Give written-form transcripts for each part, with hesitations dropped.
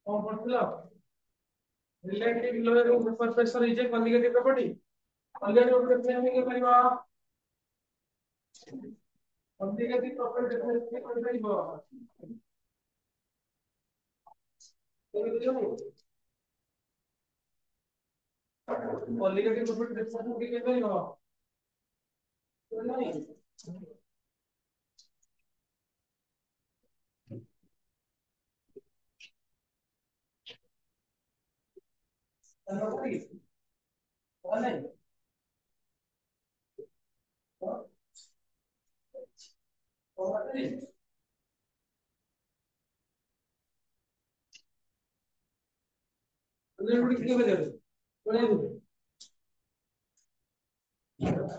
कौन पढ़थिलो relative lower ऊपर pressure is a conjugative property conjugative property के परिबा कॉन्जुगेटिव प्रॉपर्टी डेफिनेशन कर परिबा कॉन्जुगेटिव प्रॉपर्टी डेफिनेशन के परिबा नहीं कौन है कौन है उन्हें कितने बजे कौन है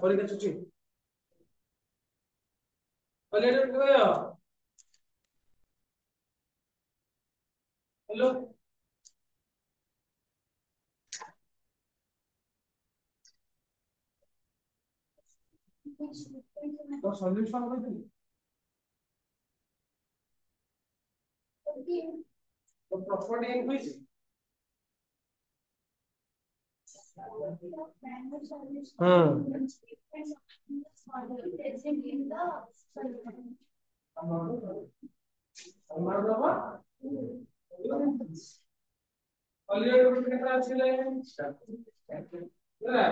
और क्या छुट्टी कॉलेज में गया हेलो तो सॉल्यूशन हो गई तो प्रॉपर्टी इंक्रीज हमारा बाबा कॉलेज में कितना अच्छी लगे ना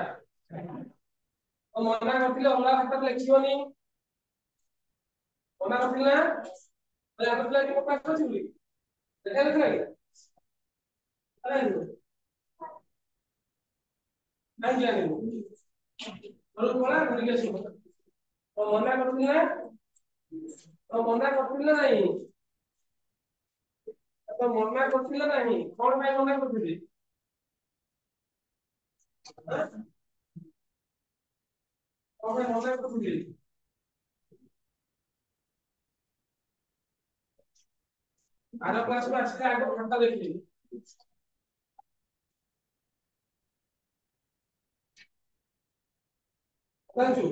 तो मना करथिले हमरा खाता लिखियोनी मना करथिले अरे हम प्लान को पास कर दिली देखा देखा अरे नहीं जाने और पड़ा भूल गया सब तो मना करथिले नहीं तो मना करथिले नहीं कौन भाई मना करथिले कौन भाई मना करथिले आरो क्लास में आके आगे घंटा देखिए थैंक यू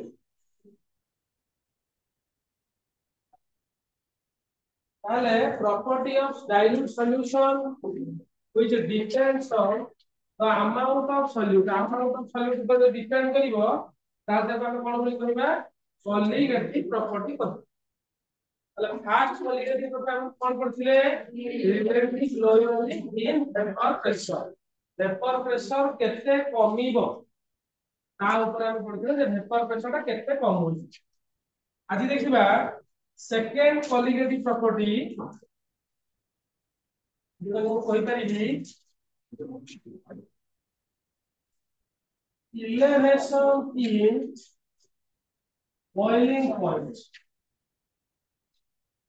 ताले property of dilute solution which depends on the amount of solute को डिपेंड करिवो ताते हम कोन बोली कहबा कॉलिगेटिव प्रॉपर्टी कहबा मतलब फास्ट कॉलिगेटिव प्रॉपर्टी हम कोन करथिले relative lowering in vapour pressure केते कमिबो ता ऊपर हम पढ़थिले जे वेपर प्रेशर ता केते कम होई आज देखिबा सेकेंड कॉलिगेटिव प्रॉपर्टी जो कोई परिबी elevation in boiling point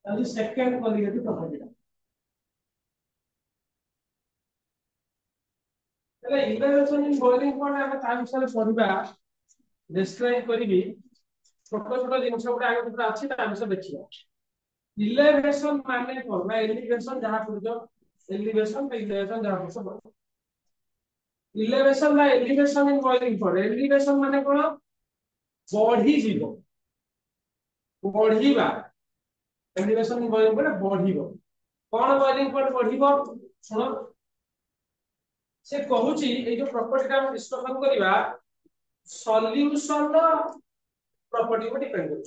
as second colligative property એટલે elevation in boiling point ଆମେ ତା विषय पढिबा डिस्क्राइब करिबी छोट छोट जिनिस गुडा आगे पुरा अछि ता विषय देखियो elevation माने कोन ना एलिवेशन जहां पुरजो एलिवेशन जहां पुरजो elevation ना elevation in boiling point elevation माने कोन बढ़ी जीवो बढ़ीबा elevation in boiling point बढ़ीबो cone boiling point बढ़ीबो सुनो से कहूची ए जो प्रॉपर्टी का हम डिस्कशन करिबा सॉल्यूशन प्रॉपर्टी को डिपेंड करू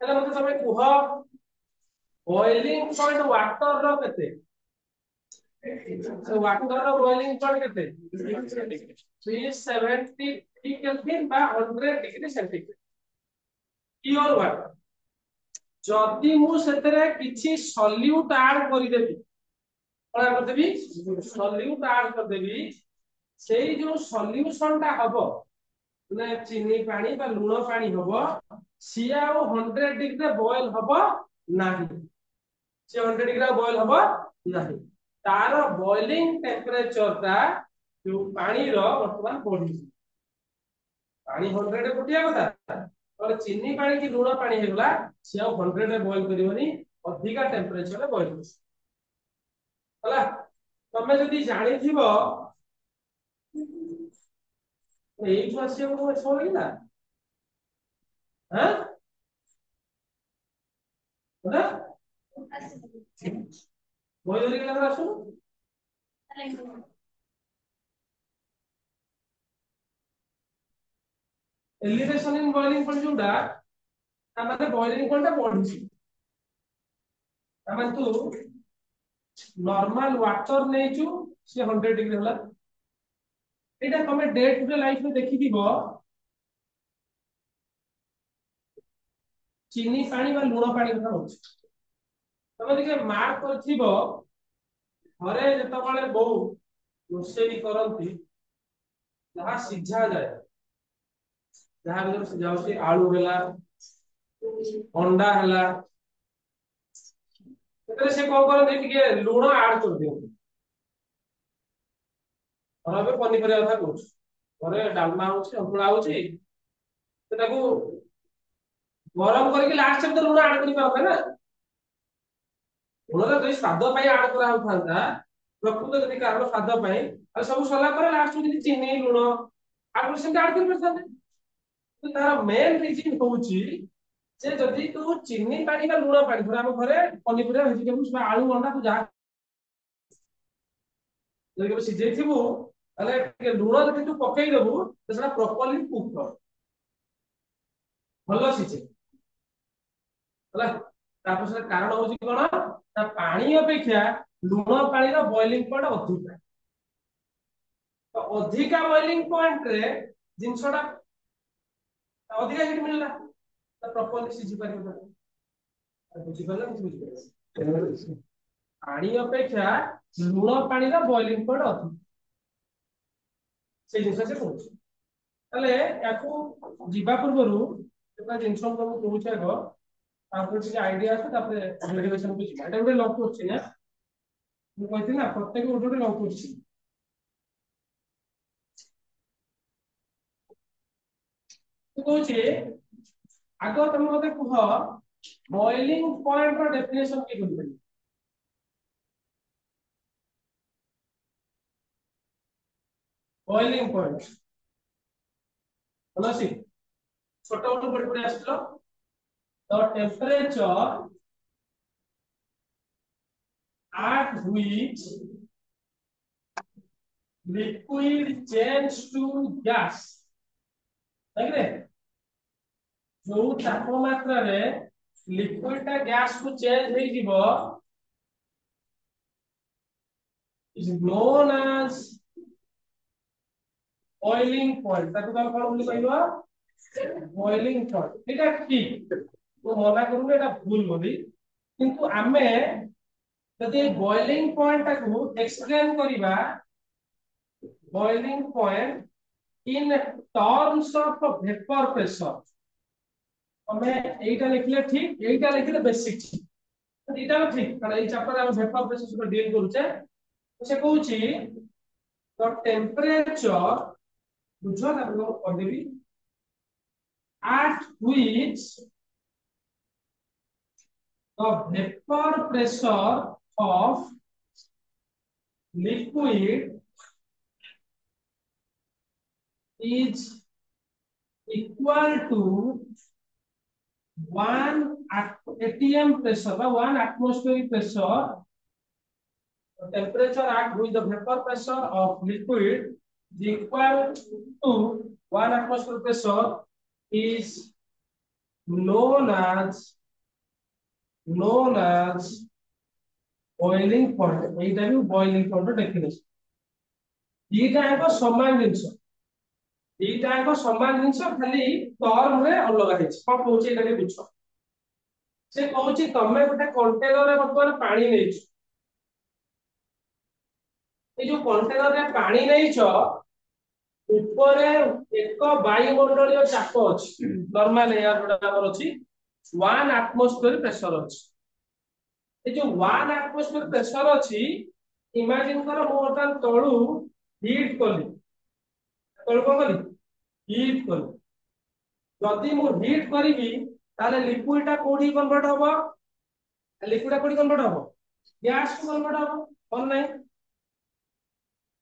हेला मते समय कुह बॉइलिंग पॉइंट वाटर रो केते so वाटर रो बॉइलिंग पॉइंट केते 370 केल्विन बा 100 डिग्री सेंटीग्रेड प्योर वाटर जदी मु सेतरे किछि सॉल्यूट ऐड करि देबी कोन कर देबी सॉल्यूट ऐड कर देबी सेई जो सॉल्यूशन ता हबो ना चीनी पानी बा लूण पानी हबो सिया 100 डिग्री रे बॉयल हबो नाही से 100 डिग्री रे बॉयल हबो नाही तार बॉइलिंग टेंपरेचर ता जो पानी रो वर्तमान बढ़ी पानी 100 रे फुटिया कथा और चीनी पानी की लुण पानी हेगला से 100 रे बॉईल करिवनी अधिका टेंपरेचर रे बॉईल कर हला तमे जदी जानि थिबो एई मासे को सोइला हां बोला बॉईल करी केला आसु एलिवेशन इन बॉइलिंग पॉइंट जोडा तामाने बॉइलिंग पॉइंट बढ़ी तामाने तू नॉर्मल वाटर नेचु से 100 डिग्री होला एटा तमे डे टू डे लाइफ में देखि दिबो चीनी पानी बा लुण पानी कथा होछ तमे देखि मार्क करथिबो घरे जत बळे बहु रोसेई करंती जहा सिझा जाए जहा भी सिझा होसी आलू हेला अंडा हेला तेरे से को कर दे टिके लुण ऐड कर दियो और अबे पनी परिया कथा कहूछ घरे डालमा होची अंकुड़ा होची ताको गरम करके लास्ट में तो लुण ऐड करि पाबे ना लुण तो स्वाद पई ऐड करा होथांता प्रकृत जति कारण स्वाद पई आ सब सला करे लास्ट में जति चीनी लुण ऐड कर सेंट ऐड कर परथाने तो तार मेन रीजन होची जे जति तू चीनी पानी का लुण पानी थोड़ा हम घरे पनी परिया वेजिटेबल्स बा आलू अंडा तू जा जदि के सिझे थिबु ताले के लुण जति तू पकई देबु तो सेटा प्रॉपर्ली कुक कर भलो सिझे हला तापर से कारण होची कोन ता पानी अपेक्षा लुण पानी रो बॉइलिंग पॉइंट अधिक तो अधिका बॉइलिंग पॉइंट रे जिंसटा अधिका हिट मिलला तो प्रॉपर्ली सिझी परिबो बुझी परला बुझी पानी अपेक्षा लुण पानी रो बॉइलिंग पॉइंट अधिक से जिंस से कहूछ तले याकू जीवा पूर्वरु एटा जिंस को कहूछ एगो आपको जे आईडिया আছে তারপরে ডেরিভেশন को जीवा এটা ଗୋଟେ লং কোশ্চেন না ମୁଁ କହିଥିଲି ନା ପ୍ରତ୍ୟେକ ଗୋଟେ ଗୋଟେ ଲଂ କୋଶ୍ଚେନ तो कहूची आगो तुम मते कुह बॉइलिंग पॉइंट रो डेफिनेशन के बोल पड़ी बॉइलिंग पॉइंट बोला सी छोटा छोटा पड़ पड़ आछलो the temperature at which liquid change to gas देखरे जो तापमात्रा रे लिक्विड टा गैस को चेंज होई जीवो is known as boiling point ताको हम कोन बोली कहलो boiling point एटा ठीक तो मना करू एटा भूल बोली किंतु आमे जदि बॉइलिंग पॉइंट को एक्सप्लेन करिबा boiling point in terms of vapour pressure हमें एटा लिखले ठीक एटा लिखले बेसिक ठीक एटा ठीक कारण ए चैप्टर हम वेपर प्रेशर से डील करूचे तो से कहूची तो टेंपरेचर बुझो ना हम कहबी at which the vapor pressure of liquid is equal to 1 atm pressure or 1 atmospheric pressure. The temperature at which the vapor pressure of liquid is equal to 1 atmospheric pressure is known as boiling point एटा भी boiling point definition दीटा एक समान जिंस दीटा एक समान जिंस खाली term रे अलग है कोन कहूची एटा के बुझो से कहूची तमे गोटे कंटेनर रे वर्तमान पानी नेछ ए जो कंटेनर रे पानी नेछ ऊपर एक वायुमंडलीय चाप अछि नॉर्मल एयर जोटा हमर अछि 1 एटमॉस्फेयर प्रेशर अछि ए जो 1 एटमॉस्फेयर प्रेशर अछि इमेजिन करो मो वर्तमान तळु हीट कली तळु को कली हीट कली जदि मु हीट करी ताले लिक्विड टा कोठी कन्वर्ट होबो लिक्विड टा कोठी कन्वर्ट होबो गैस को कन्वर्ट होबो और नहीं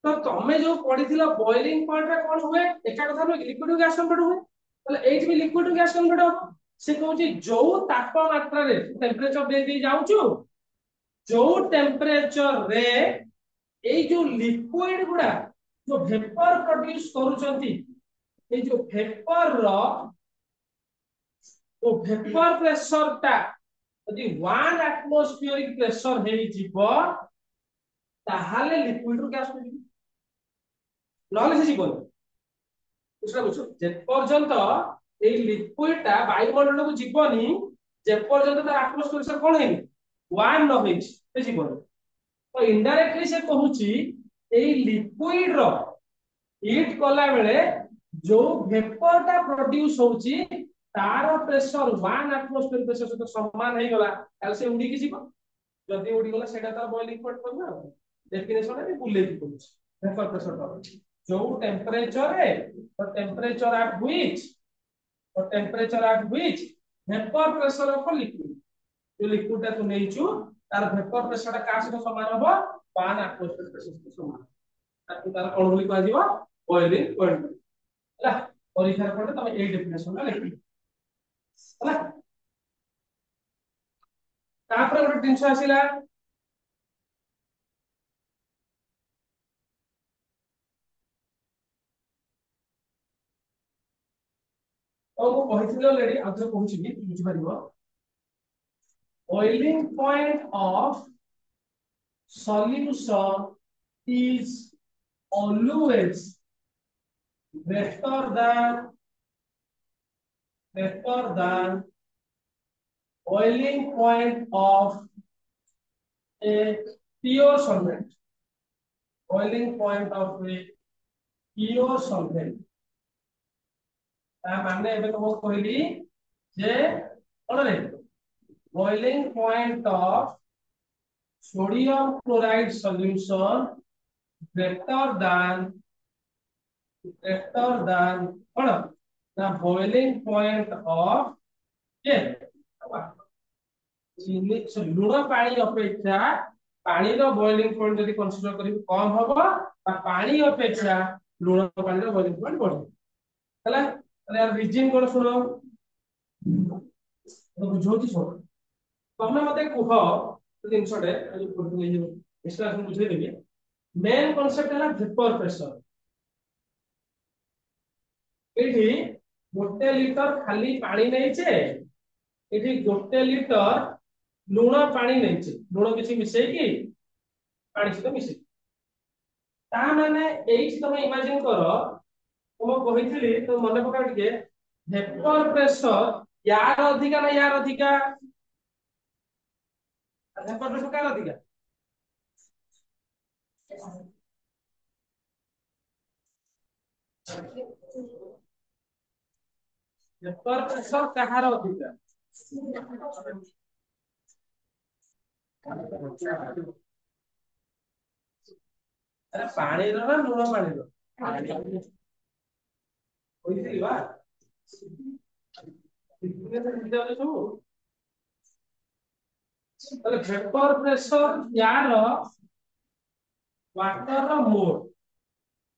तो तमे जो पढिथिला बॉइलिंग पॉइंट रे कोन हुए एका कथा न लिक्विड टू गैस कन्वर्ट हुए ताले एट भी लिक्विड टू गैस कन्वर्ट होबो से कहूची जो तापमात्रा रे टेंपरेचर दे दी जाउछु जो टेंपरेचर रे ए जो लिक्विड गुडा जो वेपर प्रोड्यूस करूचंती ए जो वेपर रो तो वेपर प्रेशर टा यदि 1 एटमॉस्फेरिक प्रेशर हे जीवो ताहाले लिक्विड रो गैस मिलिबो नॉलेज जीवन उसरा बुझो जे पर्यंत ए लिक्विड टा वायुमंडल को जीवनी जे पर्यंत तार एटमॉस्फेरिक प्रेशर कोन हेनी 1 न होई से जीवन तो इनडायरेक्टली से कहूची ए लिक्विड रो हीट कला बेले जो वेपर टा प्रोड्यूस होची तार प्रेशर 1 एटमॉस्फेरिक प्रेशर से तो समान हे गला ताल से उडी की जीव जदी उडी गला सेटा तार बॉइलिंग पॉइंट करना डेफिनेशन है बुले की कहूची वेपर प्रेशर टा जो टेंपरेचर है तो temperature at which vapour pressure of liquid जो लिक्विड टा तू नेइछु तार वेपर प्रेशर टा का से समान होबो 1 एटमॉस्फेरिक प्रेशर से समान ताकि तार कोन बोली कह जीवो बॉइलिंग पॉइंट हला परीक्षा पड़े तमे ए डेफिनेशन ला लिखि हला तापर ଗୋଟେ ଜିନିଷ ଆସିଲା और वो कहिथिले ऑलरेडी आउथरे कहूची कि बुझि परिबो boiling point of solution is always greater than boiling point of a pure solvent boiling point of a pure solvent ता माने एबे तो कहली जे कोन रे boiling point of sodium chloride solution greater than cone the boiling point of ये चीनी से लुण पानी अपेक्षा पानी रो बॉइलिंग पॉइंट यदि कंसीडर करी कम होबो आ पानी अपेक्षा लुण पानी रो बॉइलिंग पॉइंट बढ़ो हला अरे यार रीजन कोन सुनो तो बुझो कि सुनो तमे मते कुह तो जिनसडे जो पढि ले जो एक्सप्लेनेशन बुझे देबी मेन कांसेप्ट है वेपर प्रेशर एठी गोटे लीटर खाली पानी नैचे एठी गोटे लीटर लुण पानी नैचे लुण किछि मिसै कि पानी सहित मिसै ता माने एठी तमे इमेजिन करो तुम कहिथिली तो मन पका टिके वेपर प्रेशर यार अधिका ना यार अधिका वेपर प्रेशर का अधिका वेपर प्रेशर कहार अधिका अरे पानी रो ना लुण पानी रो कहिथिली बा वेपर प्रेशर यार वाटर मोर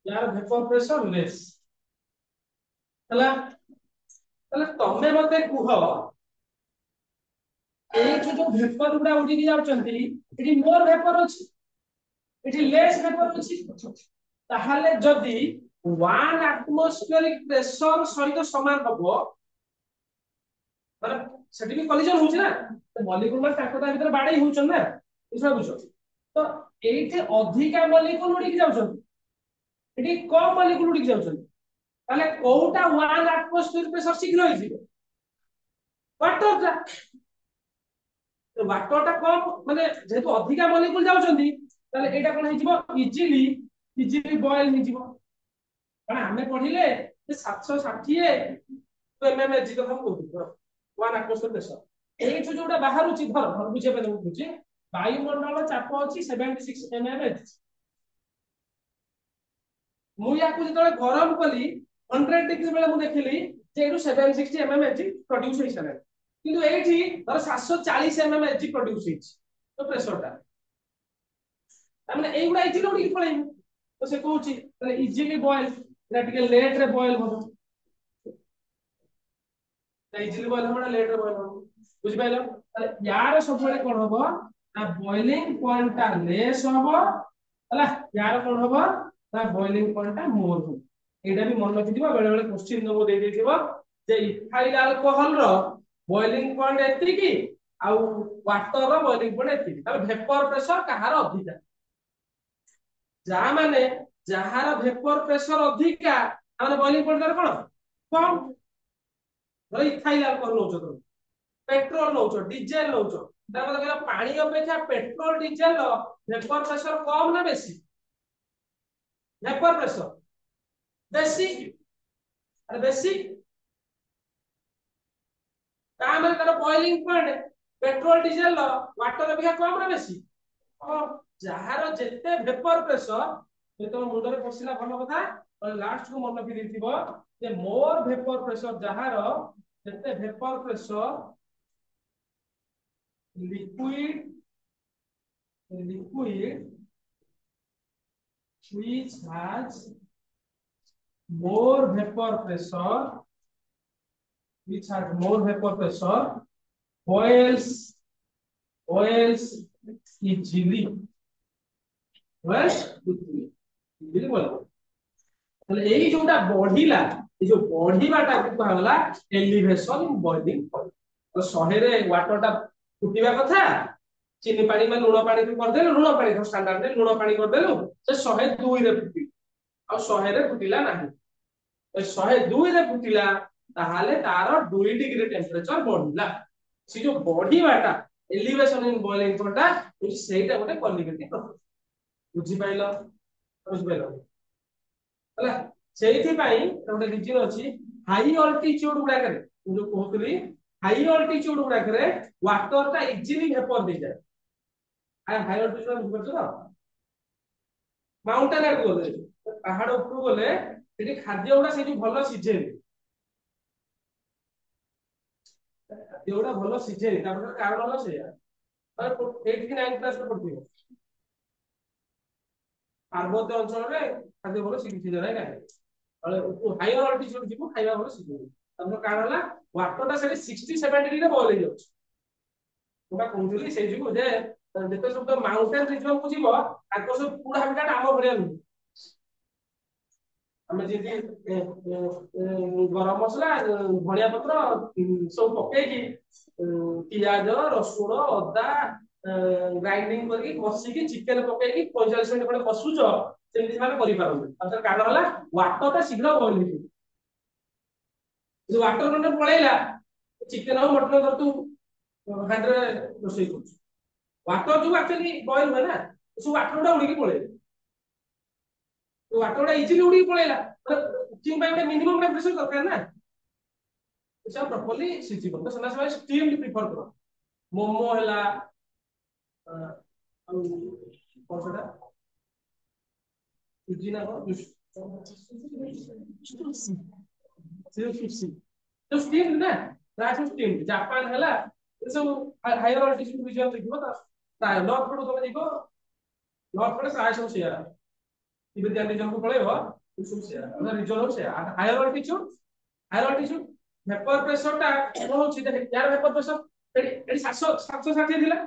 यार वेपर प्रेशर लेस हला तले तमे मते कुह ए जो वेपर गुडा उडी जाउचंती एटी मोर वेपर अछि एटी लेस वेपर अछि ताहाले जदी 1 एटमॉस्फेरिक प्रेशर सहित समान हबो माने सेठी भी कोलिजन होछि ना तो मॉलिक्यूल में ताकत भीतर बाडै होछन ना इसरा बुझो तो एठी अधिका मॉलिक्यूल उडी जाउछन एठी कम मॉलिक्यूल उडी जाउछन ताले कोउटा 1 एटमॉस्फेरिक प्रेशर शीघ्र होई जिवो वाटर टा तो वाटर टा कम माने जेहेतु अधिका मॉलिक्यूल जाउछंती ताले एटा कोन हिजिवो इजीली बॉयल हिजिवो कारण हमें पढिले जे 760 एमएम जी कथा हम कहू 1 एटमॉस्फेरिक प्रेशर एई जोटा बाहर छि धर धर बुझे पे बुझे वायुमंडल चाप अछि 76 एमएम मु याकू जतले गरम कली 100 डिग्री बेले मु देखिली যে এটু 760 mm এজি প্রোডিউস হই সারে কিন্তু এইটি ধর 740 mm এজি প্রোডিউস হইছি তো প্রেসারটা মানে এইগুলা ইজিলি উড়ি পড়াইবো তো সে কହୁଛି তাহলে ইজিলি বয়েল এটা ଟିକେ লেট রে বয়েল হবো ইজিলি বয়েল হবো না লেট রে বয়েল হবো বুঝি পাইলো তাহলে ইয়ার ସବୁବେଳେ কোন হবো না বয়েলিং পয়েন্ট টা লেস হবো ହେଲା ইয়ার কোন হবো না বয়েলিং পয়েন্ট টা মোর হবো এটা ବି মনে ରଖିଥିବ ବେଳେ ବେଳେ क्वेश्चन ଦବ ଦେଇ ଦେଇଥିବ ଯେ ইথাইল আলকোহল ର বয়েলিং পয়েন্ট এତିକି ଆଉ ওয়াটার ର বয়েলিং পয়েন্ট এତିକି তাহলে ভেপর প্রেসার কাହାର ଅଧିକା ମାନେ ଯାହାର ଭେପର ପ୍ରେସର ଅଧିକା ମାନେ ବଏଲିଂ ପଏଣ୍ଟ ତାର କଣ କମ ଧର ଇଥାଇଲ ଆଲକୋହଲ ନଉଛ ତମେ पेट्रोल नौच डीजेल नौच ता मतलब कहला पानी अपेक्षा पेट्रोल डीजेल रो वेपर प्रेशर कम ना बेसी वेपर प्रेशर बेसी अरे बेसी ता मतलब तार बॉइलिंग पॉइंट पेट्रोल डीजेल रो वाटर अपेक्षा कम ना बेसी कम जहार जेते वेपर प्रेशर तो तुम मुंडरे पसिला भलो कथा और लास्ट को मन रखि देथिबो जे मोर वेपर प्रेशर जहार जेते vapour pressure liquid which has more vapor pressure boils easily boils easily boil তাহলে এই যোটা বঢ়িলা এই যে বঢ়িবাটা কি হলা এলিভেশন ইন বয়লিং পয়েন্ট তো 100 রে ওয়াটারটা ফুটিবা কথা চিনি পানি মানে লুণ পানি তু করদেলু লুণ পানি তো স্ট্যান্ডার্ড রে লুণ পানি করদেলু সে 102 রে ফুটি আর 100 রে ফুটিলা ନାହିଁ তো 102 রে ফুটিলা তাহলে তার 2 ডিগ্রি টেম্পারেচার বঢ়িলা সে যে বঢ়িবাটা এলিভেশন ইন বয়লিং পয়েন্টটা সেইটা ଗୋଟେ কলিগেটিভ প্রসেস বুঝি পাইলো ହେଲା ସେଇଥି ପାଇଁ ଗୋଟେ ରିଜିନ ଅଛି ହାଇ ଅଲ୍ଟିଚ୍ୟୁଡ ଗୁଡାକରେ ମୁଁ ଯୋଉ କହୁଥିଲି ହାଇ ଅଲ୍ଟିଚ୍ୟୁଡ ଗୁଡାକରେ ୱାଟର ଟା ଇଜିଲି ଭେପର ଦେଇଯାଏ ହାଇ ଅଲ୍ଟିଚ୍ୟୁଡ ବୁଝିପାରୁଛ ତ ମାଉଣ୍ଟେନ ଆଡକୁ ଗଲେ ପାହାଡ ଉପରକୁ ଗଲେ ସେଠି ଖାଦ୍ୟ ଗୁଡା ସେଇଠି ଭଲ ସିଝେନି ଖାଦ୍ୟ ଗୁଡା ଭଲ ସିଝେନି ତାପରେ କାରଣ ହେଲା ସେଇଆ 8 କି 9 କ୍ଲାସରେ ପଢିଥିବ ପାର୍ବତ୍ୟ ଅଞ୍ଚଳରେ ଖାଦ୍ୟ ଭଲ ସିଝିଯାଏ ନାହିଁ हायर अल्टीट्यूड जीवो खाଇବା ଭଲ ଶିଖିବୁ ତମର କାରଣ ହେଲା ୱାଟର ଟା ସେଠି 60 70 ରେ ବଏଲ ହେଇ ଯାଉଛି ମୁଁ କହୁଥିଲି ସେଇ ଯୋଗୁ ଯେ ଯେତେ ସବୁ ମାଉଣ୍ଟେନ ରିଜନ କୁ ଯିବ ତାଙ୍କ ସବୁ ପୁରା ହାବିଟାଟ ଆମ ଭଳିଆ ନୁହେଁ ଆମେ ଯେମିତି ଗରମ ମସଲା ଧଣିଆ ପତ୍ର ସବୁ ପକେଇକି ପିଆଜ ରସୁଣ ଅଦା ଗ୍ରାଇଣ୍ଡିଙ୍ଗ କରିକି କଷିକି ଚିକେନ ପକେଇକି 45 ମିନିଟ ଖଣ୍ଡେ କଷୁଛ ସେମିତି ସେମାନେ କରିପାରନ୍ତି ତାର କାରଣ ହେଲା ୱାଟର ଟା ଶୀଘ୍ର ବଏଲ ହେଇଯିବ ୱାଟର କଣ୍ଟେଣ୍ଟ ପଳେଇଲା ଚିକେନ ଆଉ ମଟନ ଧର ତୁ ହାଣ୍ଡରେ ରୋଷେଇ କରୁଛୁ ୱାଟର ଯୋଉ ଆକ୍ଚୁଆଲି ବଏଲ ହୁଏ ନା ସବୁ ୱାଟର ଗୁଡା ଉଡିକି ପଳେଇଲା ୱାଟର ଗୁଡା ଇଜିଲି ଉଡିକି ପଳେଇଲା କୁକିଂ ପାଇଁ ଗୋଟେ ମିନିମମ ଟେମ୍ପରେଚର ଦରକାର ନା ସେଟା ପ୍ରପରଲି ସିଝିବ ତ ସେମାନେ ଷ୍ଟିମ୍ଡ ପ୍ରିଫର କର ମୋମୋ ହେଲା ଆଉ କଣ ସେଟା ସୁଜି ନା କଣ तो स्टीम ना राइस स्टीम जापान हला ये सब हायर अल्टीट्यूड रीजन देखिबो त प्राय नॉर्थ पड़ो तमे देखो नॉर्थ पड़े प्राय सब शेयर तिब्बत रीजन को पळेबो सब शेयर अदर रीजन हो शेयर हायर अल्टीट्यूड वेपर प्रेशर ता कोन होची त यार वेपर प्रेशर एडी 760 थिला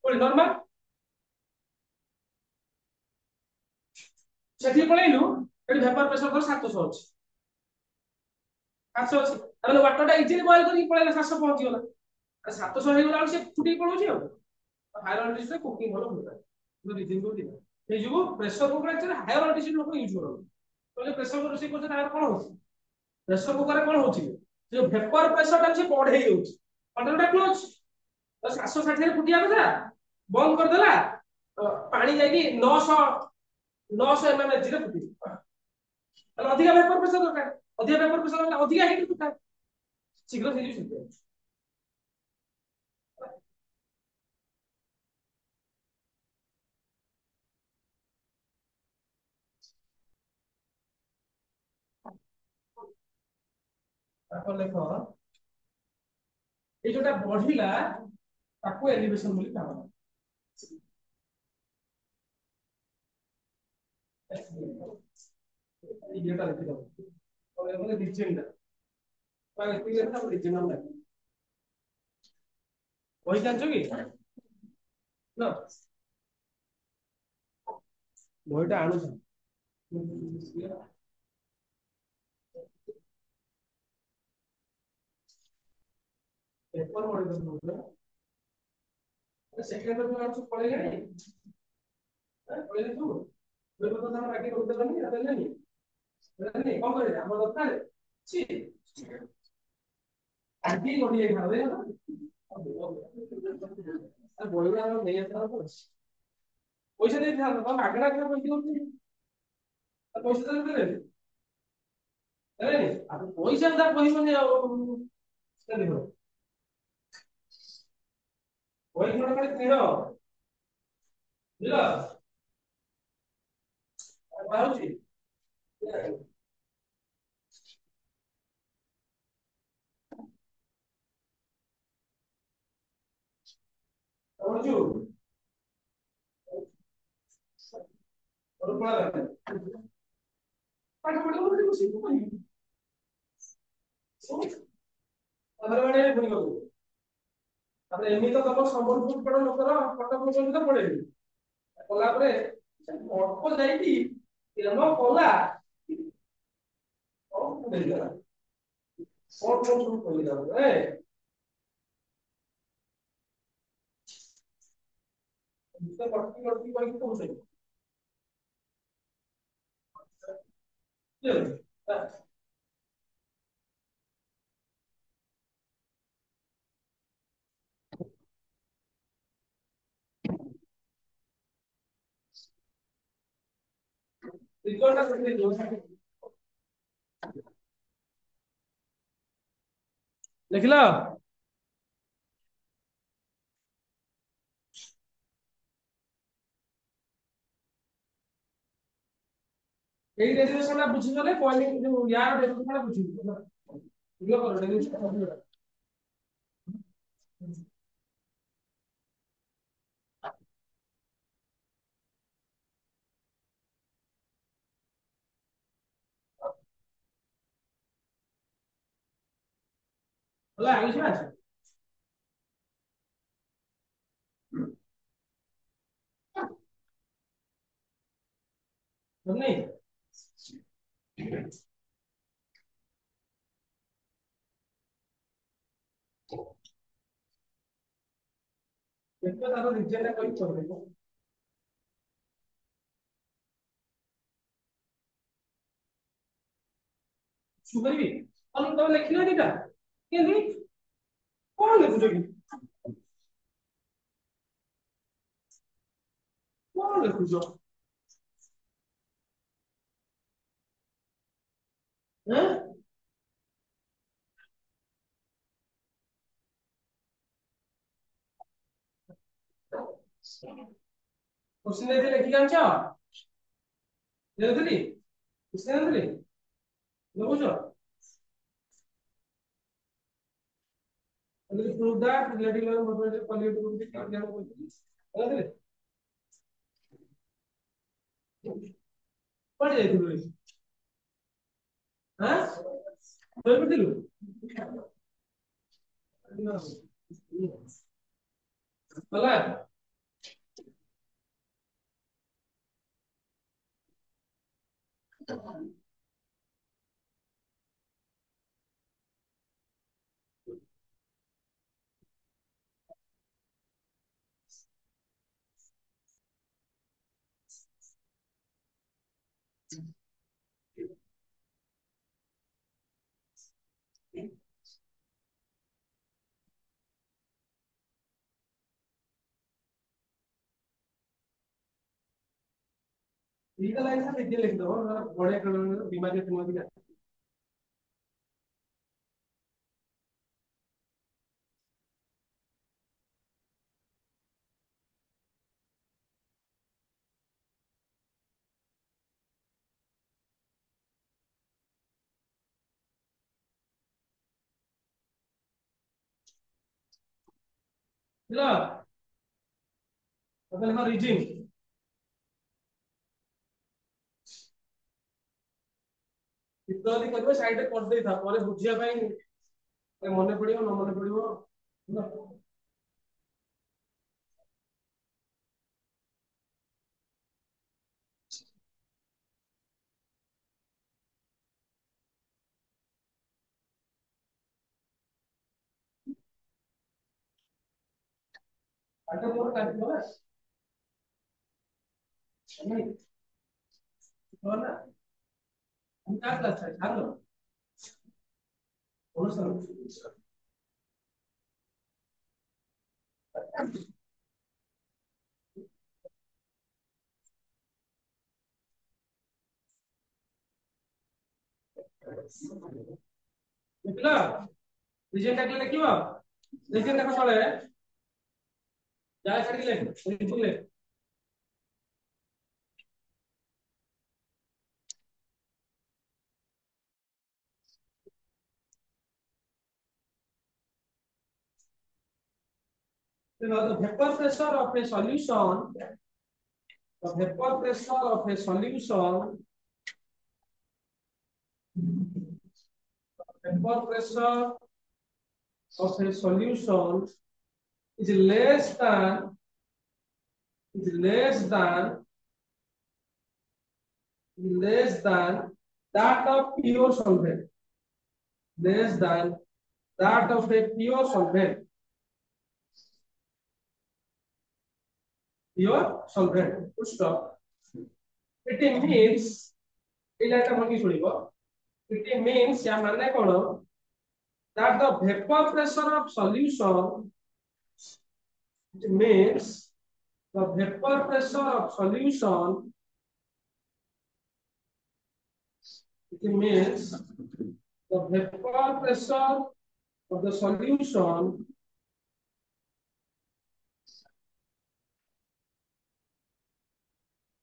कोन नॉर्मल सेठी पळेलु एडी वेपर प्रेशर को 700 अछि 700 अछि তাহলে ওয়াটারটা ইজিলি বয়েল করি পড়াইলা 700 পৌঁছি গলা আর 700 হই গলা সে ফুটি পড়ুছি আর হায়ার অল্টিটিউড কুকিং ভালো হয় কিন্তু রিজিন কোটি এই যোগ প্রেসার কুকার আছে হায়ার অল্টিটিউড লোক ইউজ করো তাহলে প্রেসার কুকার ରୋଷେଇ করছে তার কোন হচ্ছে প্রেসার কুকারে কোন হচ্ছে যে ভেপর প্রেসারটা সে বঢ়େଇ যাଉଛି কন্ট্ରୋଲଟା କ୍ଲୋଜ ତ 760 ରେ ଫୁଟିଆ କଥା ବନ୍ଦ କରିଦେଲା ପାଣି ଯାଇକି 900 ml ରେ ଫୁଟିବ ତାহଲେ ଅଧିକା ଭେପର ପ୍ରେସର ଦରକାର ଅଧିକା ଭେପର ପ୍ରେସର ହେଲେ ଅଧିକା ହେଇକି ଫୁଟା ଶୀଘ୍ର ସେ ଯିବ ତାପରେ ଲେଖ এই ଯୋଉଟା ବଢିଲା ତାକୁ ଏଲିଭେସନ ବୋଲି କହନ୍ତି। ଇଏଟା ଲେଖିଦବ ଆଉ ଏମାନେ ରିଜିନଟା ବା ଏତିକି ଲେଖା ତାପରେ ରିଜିନାଲ ଲେଖ ବହି ଜାଣିଛ କି ନା ବହିଟା ଆଣୁଛ पेपर पढ़ी तो सेकंड में आप पढ़ेगा नहीं पढ़ेगा तू वे तो हम आगे करते नहीं आता नहीं नहीं कौन करे हम दरकार छी आगे कोडिए खावे আর বইগুলো আমরা নিয়ে যেতে হবে পয়সা দিতে হবে তো মাগনা করে পয়সা দিতে আর পয়সা দিতে দেবে তাই আর পয়সা দা বই মানে সেটা দেখো বই কোন করে কিনো বুঝলো আর পাউছি বুঝু ওর পড়া লাগে পাঠ পড়লে বলতে বসে কোই তাহলে মানে ভুল করব তাহলে এমনি তো তখন সম্বলপুর পড়ো লোকরা কটক পর্যন্ত পড়েনি কলা পরে অল্প যাইতি কেন কলা ও পড়ে গেল কোন কোন পড়ে গেল রে তো পড়তি পড়তি কই তো বসে ত্রিকোণটা করতে দিও লিখলা এই ডেরিভেশনটা বুঝি গলে পয়েন্ট ইয়ার ডেরিভেশনটা বুঝি না এগুলো করো ডেরিভেশন হলো আগে আছে বুঝলি দেখো তার রিজেন্টটা কই করবে সুপারবি আমি তো লিখি না দিটা কেন কোন লিখুছ কি কোন লিখুছ হ্যাঁ কোশ্চেন দিয়ে লিখি জানছ দেখলি কোশ্চেন দেখলি লিখুছ and to prove that relative level mobility quality will be taken care of দেখলি পড়ে যাইছিল হ্যাঁ বই পড়ছিল বলা ಈಗ ಲೈನ್ ಇದೆ ಲಿಖಿದೋ ಬಡೆ ಕಡೆ बीमारी तुम्हारी ହେଲା ତାହେଲେ ରିଜିନ୍ ଚିତ୍ର ଯଦି କରିବେ ସାଇଡରେ କରିଦେଇଥା ପରେ ବୁଝିବା ପାଇଁ ମନେ ପଡିବ ନ ମନେ ପଡିବ ହେଲା ଆଟା ମୋର କାଟିବ ନା नहीं तो ना हम क्या करते हैं जान लो कौन सा निकला रीजन टाइप लिखिबो रीजन टाइप सळे जा छाडी ले लिखले the vapor pressure of a solution the vapor pressure of a solution vapor pressure of a solution is less than that of pure solvent less than that of a pure solvent full stop it means it means या माने कोन that the vapor pressure of solution it means the vapor pressure of solution it means the vapor pressure of the solution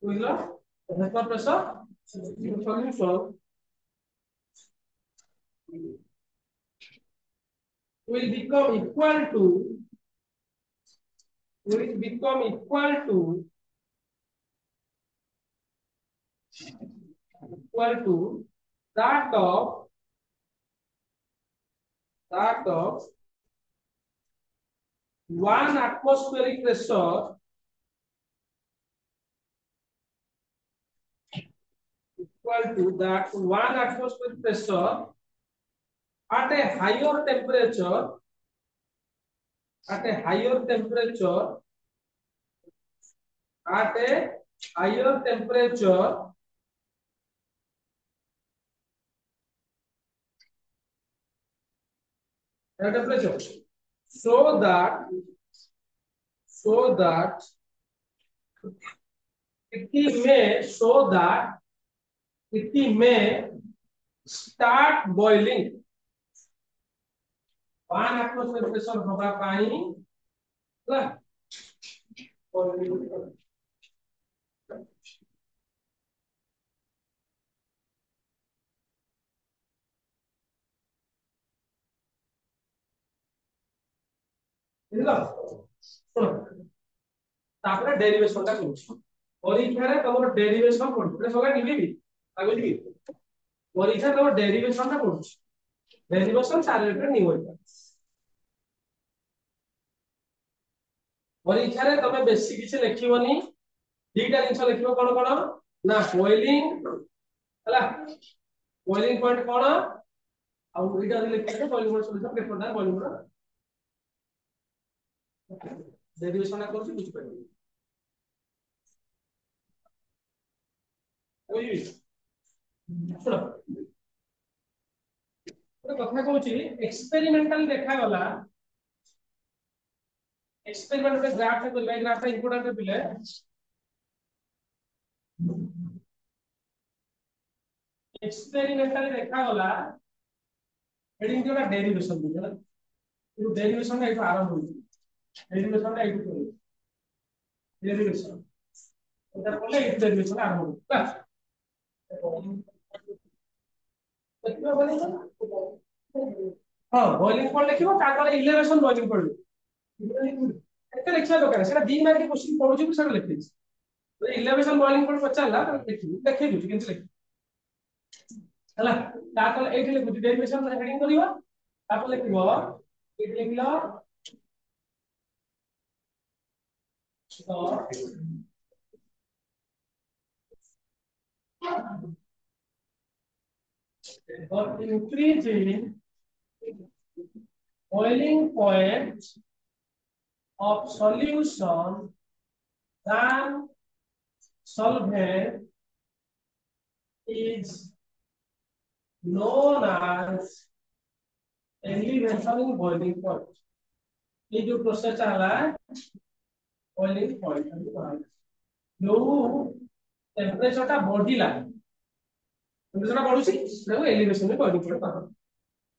will the vapor pressure of the solution will become equal to that of 1 atmospheric pressure equal to that 1 atmospheric pressure at a higher temperature at a higher temperature so that it may start boiling 1 atmosphere pressure होगा पानी ହେଲା ବୁଝିଲ ଶୁଣ ତାପରେ derivation ଟା କରୁଛି ପରୀକ୍ଷାରେ ତମର ଡେରିଭେସନ ପଡୁଛି એટલે ସକା ନିଲିବି ଆଗୁ ଯିବି ପରୀକ୍ଷା ତମର ଡେରିଭେସନ ଟା ପଡୁଛି ଡେରିଭେସନ ଚାରିଟା ନିଉ ଏଟା ପରୀକ୍ଷାରେ ତମେ ବେଶୀ କିଛି ଲେଖିବନି ଦିଟା ଜିନିଷ ଲେଖିବ କଣ କଣ ନା ବଏଲିଂ ହେଲା ବଏଲିଂ पॉइंट କଣ ଆଉ ଏଇଟା ଲେଖିଲେ ବଏଲିଂ ପଏଣ୍ଟ ସଲ୍ୟୁସନ ପେପରଟା ବଏଲିଂ ର डेरिवेशन କରୁଛି ବୁଝି ପାରିବେ ଓଇ ଶୁଣ ଗୋଟେ କଥା କହୁଛି ଏକ୍ସପେରିମେଣ୍ଟାଲ ଦେଖା ଗଲା एक्सपेरिमेंट पे ग्राफ है तो लाइन ग्राफ है इंपोर्टेंट है पिले एक्सपेरिमेंटली देखा गला हेडिंग जोटा डेरिवेशन दिला ये डेरिवेशन का एक आरंभ होई डेरिवेशन का एक होई डेरिवेशन एटा बोले एक डेरिवेशन आरंभ होई देखिबो बोले हां बॉइलिंग पॉइंट लिखिबो ताकर इलेवेशन बॉइलिंग पॉइंट ଏତେ ଲେଖିବା ଦରକାର ସେଟା 2 ମାର୍କ क्वेश्चन पढुଛି ମୁଁ ସେଟା ଲେଖିଛି ତ ଇଲେଭେସନ ବଏଲିଂ ପଏଣ୍ଟ ପଚାରିଲା ତ ଦେଖେଇ ଦଉଛି କେମିତି ଲେଖି ହେଲା ତାପରେ ଏଇଠି ଲେଖୁଛି ଡେରିଭେସନ ହେଡିଂ କରିବ ତାପରେ ଲେଖିବ ଏଇଠି ଲେଖିଲ for increasing boiling point of solution than solvent is known as elevation in boiling point. ये जो प्रोसेस चला है boiling point जो टेम्परेचर टा बढ़िला टेम्परेचर टा बढ़ुची देखो एलिवेशन में boiling point पाबो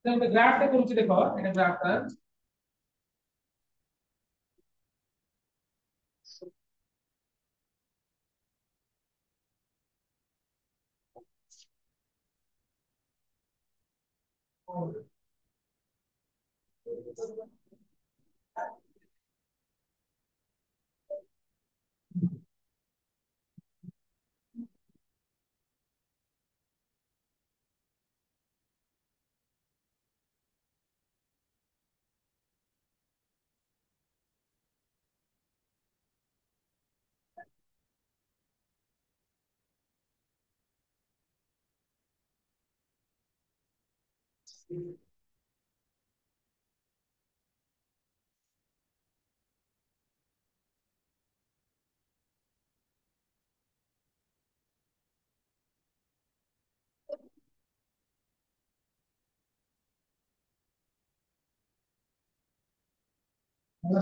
तो ग्राफ टा करूची देखो एटा ग्राफ टा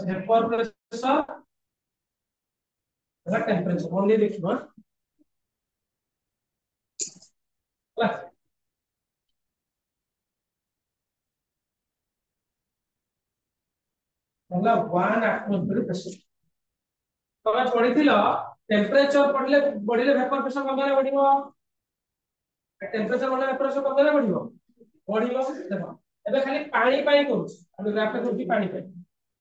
वेपर प्रेशर है टेम्परेचर ओनली देखिबो होला 1 एटमॉस्फेरिक प्रेशर तमे पढिथिलो टेम्परेचर पढले बॉडीले वेपर प्रेशर कमरे बढ़िबो टेम्परेचर वाला वेपर प्रेशर कमरे बढ़िबो बढ़िबो देखो एबे खाली पानी पाई करूछ हम ग्राफ पे करूची पानी पाई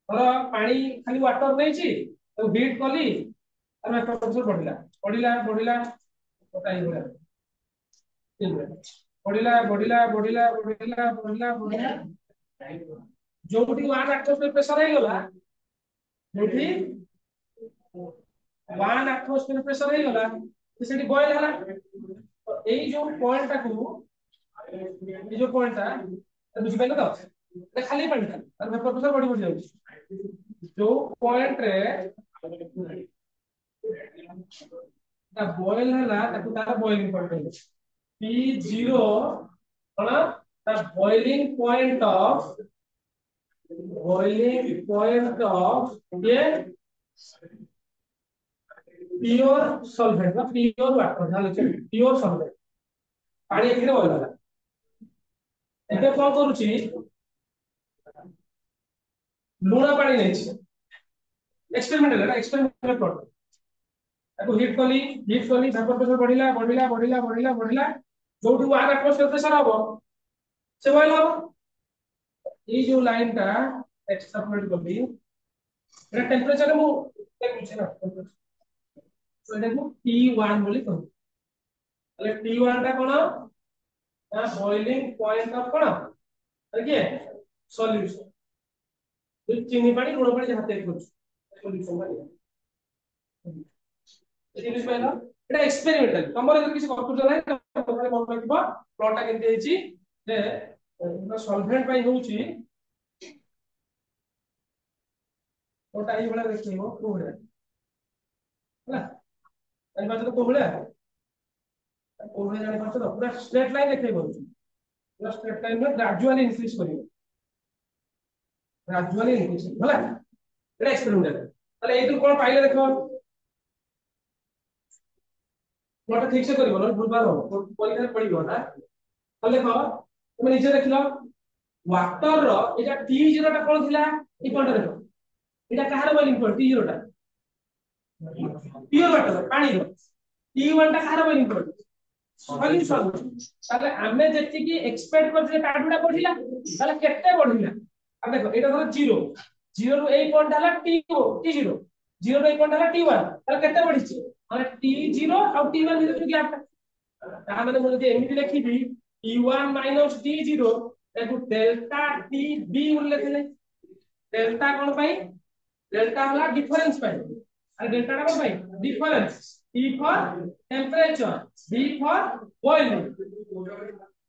और पानी खाली वाटर नै छी तो हीट कली और वेपर प्रेशर बढ़िला बढ़िला बढ़िला बताई होला बढ़िला बढ़िला बढ़िला बढ़िला बढ़िला बढ़िला जोटी 1 एटमॉस्फेरिक प्रेशर हे गला जोटी 1 एटमॉस्फेरिक प्रेशर हे गला तो सेठी बॉयल हला तो एई जो पॉइंट टाकू ये जो पॉइंट है तो बुझि पाइलो तो ए खाली पानी था और वेपर प्रेशर बढ़ी बढ़ी जाउछ जो पॉइंट रे ता बॉयल हला ताकू तार बॉइलिंग पॉइंट है P0 कौन ता बॉइलिंग पॉइंट ऑफ ये प्योर सॉल्वेंट ना प्योर वाटर ना लेके प्योर सॉल्वेंट पानी एथिरे बॉयल होला एबे कोन करूची लूना पानी नै छी एक्सपेरिमेंटल है एक्सपेरिमेंटल प्लॉट ताको हीट कली वेपर प्रेशर बढ़िला बढ़िला बढ़िला बढ़िला बढ़िला जोटू 1 एटमॉस्फेरिक प्रेशर हबो से बॉयल हबो ये जो लाइन का एक्सट्रापोलेट कर दी एटा टेंपरेचर मु देखुछि ना तो एटा को T1 बोली कहू तले T1 टा कोन ना बॉइलिंग पॉइंट ऑफ कोन देखिए सॉल्यूशन तो चीनी पानी लूण पानी जहां तक करू सॉल्यूशन माने एटी बुझ पाइला एटा एक्सपेरिमेंटल तमरे अगर किसी कंप्यूटर है तमरे मन रखिबो प्लॉट टा केमति हेची जे सॉल्वेंट पाई होउची ओटा ई बला देखिबो कोहडा ହେଲା ଜାଣି ପାରୁଛ ତ କୋଉ ଭଳିଆ ଜାଣି ପାରୁଛ ତ ପୁରା ସ୍ଟ୍ରେଟ ଲାଇନ ଦେଖେଇ ପାରୁଛି ପୁରା ସ୍ଟ୍ରେଟ ଲାଇନ ରେ ଗ୍ରାଜୁଆଲି ଇନକ୍ରିଜ କରିବ ଗ୍ରାଜୁଆଲି ଇନକ୍ରିଜ ହେଲା ଏଟା ଏକ୍ସପେରିମେଣ୍ଟାଲ ତାହେଲେ ଏଇଥିରୁ କଣ ପାଇଲେ ଦେଖ ମୋଟା ଠିକ ସେ କରିବ ନହେଲେ ଭୁଲ ଭାଲ ହବ ପରୀକ୍ଷାରେ ପଡିବ ନା ତାହେଲେ ଦେଖ তুমি নিজে ଦେଖିଲ ওয়াটার ର এটা T0 ଟା কোন ଥିଲା এই পয়েন্ট দেখো এটা কাହାର বলিং পয়েंट T0 টা प्योर वाटर पानी रो T1 टा काହାର बॉइलिंग पॉइंट सॉल्यूशन ताले हमें जेति की एक्सपेक्ट करथिले टाडुडा बढ़िला ताले केते बढ़िला अब देखो एटा धर 0 0 ରୁ এই পয়েন্ট ହେଲା t0 0 ରୁ এই পয়েন্ট ହେଲା t1 তাহলে କେତେ ବଢିଛି ମାନେ t0 ଆଉ t1 ଭିତରେ ଗ୍ୟାପ ତା ମାନେ ମୁଁ ଯଦି ଏମିତି ଲେଖିବି t1 t0 ତାକୁ ଡେଲ୍ଟା tb ବୋଲି ଲେଖିଲେ डेल्टा कौन पाई डेल्टा वाला डिफरेंस पाई अरे डेल्टा का कौन पाई difference T for temperature B for boiling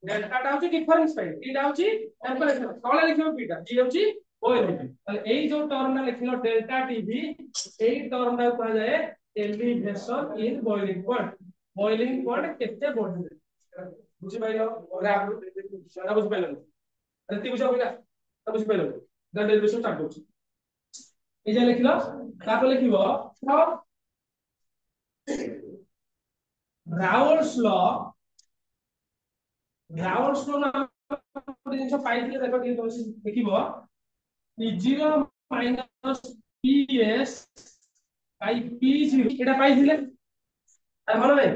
delta टा होची डिफरेंस पाई T टा होची टेंपरेचर कौन लिखियो B टा T होची बॉइलिंग ताले एई जो टर्म ना लिखिलो डेल्टा TB एई टर्म ना कहा जाए एलिवेशन इन बॉइलिंग पॉइंट केते बढ़ी बुझि पाइलो ग्राफ ना बुझि पाइलो अरे ती बुझा बोला ना बुझि पाइलो द डेरिवेशन स्टार्ट होची ए जे लिखिलो तापर लिखिबो राउल्स लॉ ना जिंस पाइथिले देखो कि लिखिबो P0 PS बाय P0 एटा पाइथिले हमर नै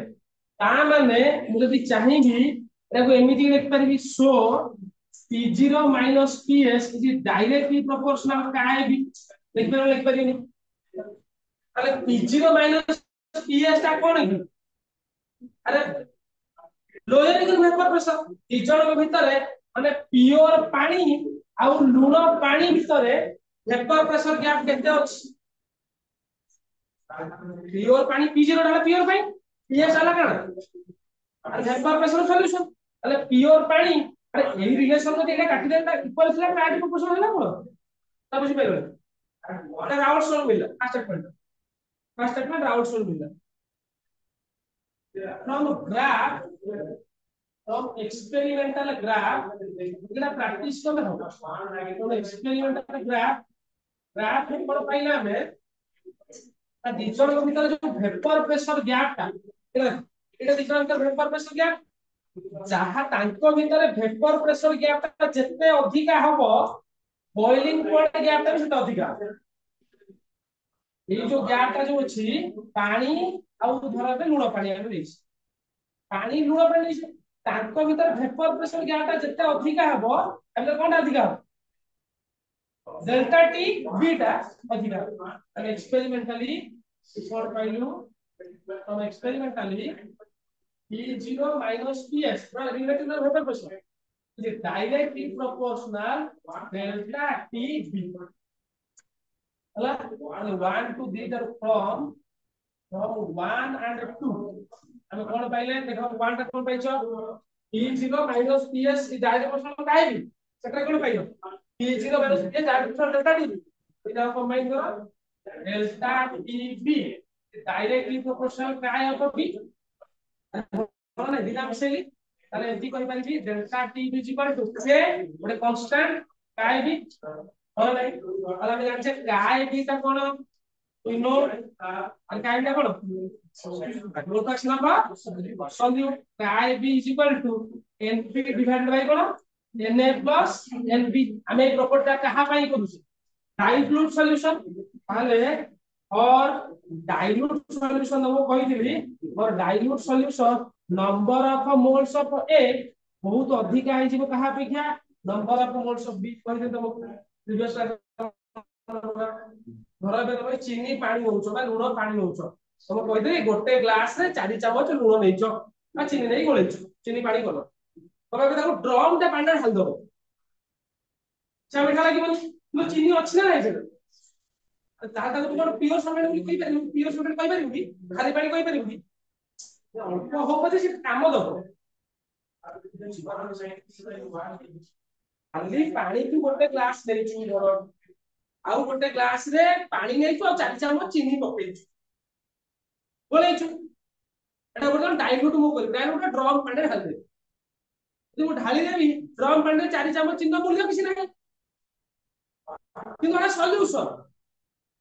ता माने मु जदी चाहिबी एटाको एमिति लिख परबी सो P0 PS is directly proportional to IB लिख पारिनी अरे P0 PS ता कोन है अरे लोयर के वेपर प्रेशर तीजन के भितरे माने प्योर पानी आ लूण पानी भितरे वेपर प्रेशर गैप केते अछि प्योर पानी P0 ढाला प्योर पानी PS आला काना अरे वेपर प्रेशर सॉल्यूशन अरे प्योर पानी अरे यही रिलेशन को देखा काटी देता इक्वल से ऐड प्रोपोर्शनल है ना बोलो तब बुझी पाइलो अरे राउल्स लॉ मिला फर्स्ट स्टेटमेंट राउल्स लॉ मिला from graph from experimental graph इतना प्रैक्टिस करना होगा तो एक्सपेरिमेंटल ग्राफ में पढ़ पाइला में ता दिजन के भीतर जो वेपर प्रेशर गैप ता एटा दिजन के वेपर प्रेशर गैप जहा तांको भीतर वेपर प्रेशर गैप ता जत्ते अधिका हबो बॉइलिंग पॉइंट गैप ता सेते अधिका ये जो गैप ता जो अछि पानी आउ धरा पे लूण पानी आमे देछि पानी लूण पानी देछि तांको भीतर वेपर प्रेशर गैप ता जत्ते अधिका हबो एमे कोन अधिका हबो डेल्टा टी बीटा अधिका and experimentally before पाइलु from experimentally P0 PS relative to vapor pressure is directly proportional delta TB hala 1 to these are from 1 and 2 हमें कौन पाइले देखो 1 टा कौन पाइछो P0 PS is direct proportional to IB सेटा कौन पाइलो P0 PS direct proportional delta TB इधर कंबाइन करो delta TB directly proportional to I of B कोन है दिना मिसेली ताले एती कहि परिबी delta T is equal to से गोटे कांस्टेंट काय बी कोन है अला में जाने काय बी ता कोन वी नो और काय बी ता कोन रोटक्स number solute K B is equal to np divided by कोन na प्लस nb हमें प्रॉपर्टी कहा पाई करू डाइल्यूट सॉल्यूशन ताले और डाइल्यूट सॉल्यूशन वो कहिथिली और dilute solution number of moles of A बहुत अधिक है जीव कहा अपेक्षा number of moles of B कहि दे प्रीवियस धरा बे चीनी पानी होउछो बा लूण पानी होउछो हम कहि दे गोटे ग्लास रे 4 चम्मच लूण नेइछो बा चीनी नै गोलेछो चीनी पानी कोन तबे ताको ड्रम ते पानी ढाल दो चा मिठा लागिबनी तू चीनी अछि ना नै जे ताता को तुम प्योर सॉल्वेंट बोली कहि परिबी प्योर सॉल्वेंट कहि परिबी खाली पानी कहि परिबी अल्प हो पछे से काम दबो खाली पानी तू गोटे ग्लास देइछु धर आउ गोटे ग्लास रे पानी नेइछु आ 4 चम्मच चीनी पकेइछु बोलेछु एटा बोलन डाइल्यूट मु कर डाइल्यूट ड्रम पानी ढाल दे तू ढाली देबी ड्रम पानी रे 4 चम्मच चीनी मूल्य किसी नाही किंतु एटा सॉल्यूशन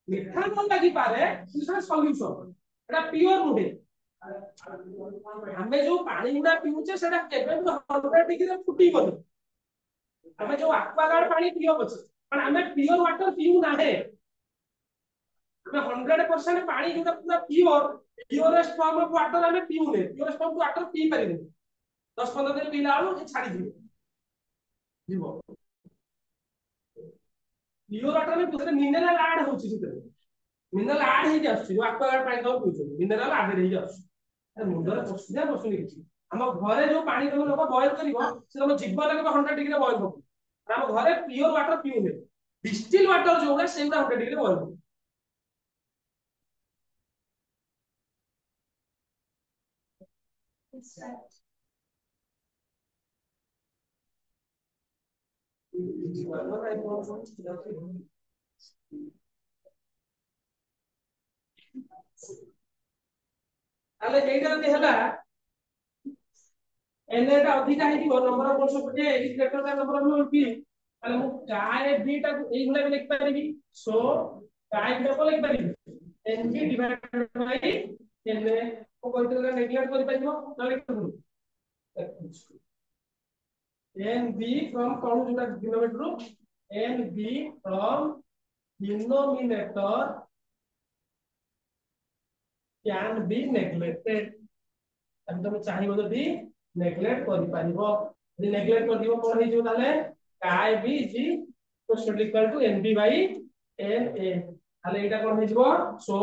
मिठा न लागि पारे किंतु सॉल्यूशन एटा प्योर नुहे हमें जो पानी गुडा पीउचे सेटा केबे भी 100 डिग्री रे फुटी गलो हमें जो एक्वागार्ड पानी पियो बछ पण हमें प्योर वाटर पीउ ना है हमें 100% पानी जोटा पूरा प्योरेस्ट फॉर्म ऑफ वाटर हमें पीउ ने प्योरेस्ट फॉर्म वाटर पी परिने 10-15 दिन पीला आलो छाड़ी दियो जीवो प्योर वाटर में कुछ मिनरल ऐड होची सिते मिनरल ऐड हे जाउची जो एक्वागार्ड पानी तो पिउछ मिनरल ऐड हे जाउची अरे मुंडर पसिना पसुनी किछि हम घरे जो पानी तुम लोग बॉयल करिवो से तुम जीवन लगे 100 डिग्री बॉयल हो हम घरे प्योर वाटर पिउने डिस्टिल वाटर जो है सेम 100 डिग्री बॉयल हो ताले एटा जे हला एने टा अधिका हे दिबो नंबर ऑफ वर्ष पे is greater than number of P ताले मु काय बी टा एई गुला लिख पारिबी सो काय बी को लिख पारिबी N B divided by N को कोइतले नेगलेक्ट करि पाइबो न लिख पारिबो एन बी फ्रॉम कौन जोटा denominator N B from denominator can be neglected अब तुम चाहिबो जदी नेग्लेक्ट करि पारिबो यदि नेग्लेक्ट कर दिबो कोन हे जो ताले काय बी जी तो equal to N B by N A ताले एटा कोन हे जिवो so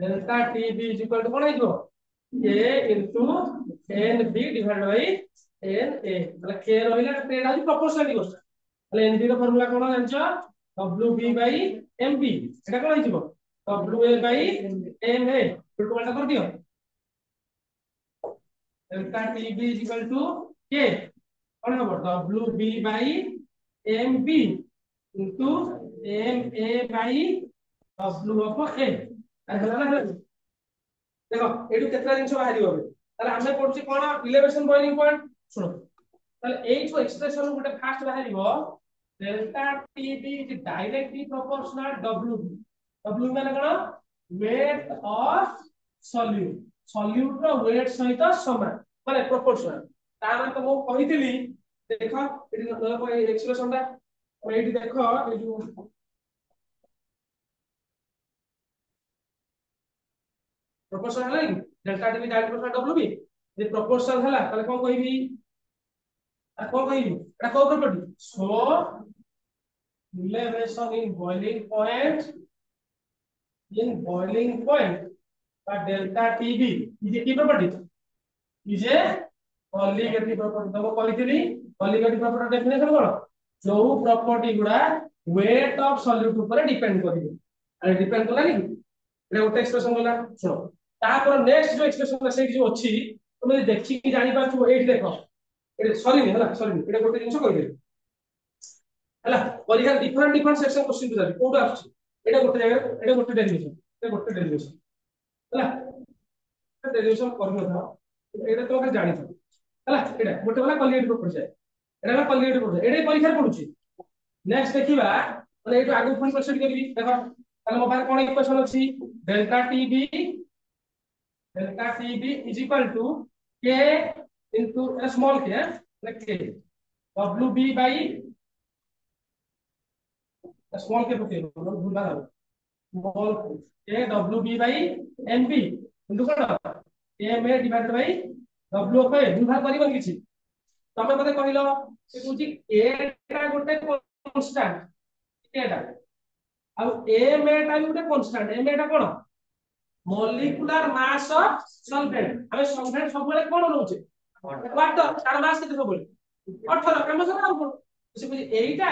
delta T B is equal to कोन हे जिवो a into n b divided by n a मतलब k रहिला k रा प्रोपोर्शनल इक्वल ताले n b रो फार्मूला कोन जानछो w b by m b एटा कोन हे जिवो w a by m a total माटा कर दियो delta T B is equal to k कोन हो w b by m b into m a by w of a अरे हला ना देखो एटू केतरा जिंस बाहरी होबे ताले हमें पडछि कोन इलेवेशन बॉइलिंग पॉइंट सुनो ताले एई जो एक्सप्रेशन गोटे फास्ट बाहरीबो delta T B is directly proportional w w माने कोन वेट ऑफ सॉल्यूट सॉल्यूट रो वेट सहित समान माने प्रोपोर्शनल तार तो मो कहितली देखो एटी मतलब एक्सप्रेशन ता एटी देखो ए जो प्रोपोर्शनल है delta T B direct proportional W B जे प्रोपोर्शनल हला ताले कोन कहिबी आ कोन कहिबी एटा को property so elevation in boiling point का डेल्टा टी बी ये की property is a colligative property तो कहितली कॉलीगेटिव प्रॉपर्टी डेफिनेशन कोन जो प्रॉपर्टी गुडा वेट ऑफ सॉल्यूट ऊपर डिपेंड करिवे अरे डिपेंड करला नि एटा गोटे एक्सप्रेशन होला सुनो तापर नेक्स्ट जो एक्सप्रेशन से जो अछि तुम देखि कि जानि पाछु एठी देखो एटे सॉरी नहीं हला सॉरी एटा गोटे जिंस कहि दे हला परीक्षा डिफरेंट डिफरेंट सेक्शन क्वेश्चन बुझाबी कोडा आछि एटा गोटे जगह एटा गोटे डेरिवेशन हला डेरिवेशन करनो था एटा तो का जानि था हला एटा गोटे वाला कॉलिगेटिव प्रॉपर्टी है एटा वाला कॉलिगेटिव प्रॉपर्टी एटा परीक्षा पडुछि नेक्स्ट देखिबा माने एटु आगु फोन क्वेश्चन करबी देखो ताले मो पारे कोन इक्वेशन अछि delta T B is equal to k into a small k like k w b by a small k पके भूल बा small k w b by m b into cone m a divided by w of a भूल भाग करिबन किछि तमे मते कहिलो से कुछि a टा गोटे कांस्टेंट k टा अब m a टा गोटे कांस्टेंट m a टा कोन मॉलिक्यूलर मास ऑफ सल्फेट हमें सल्फेट सब बेले कोन रहउचे वाटर तार मास केते सब बेले 18 कम से कम से कुछ एटा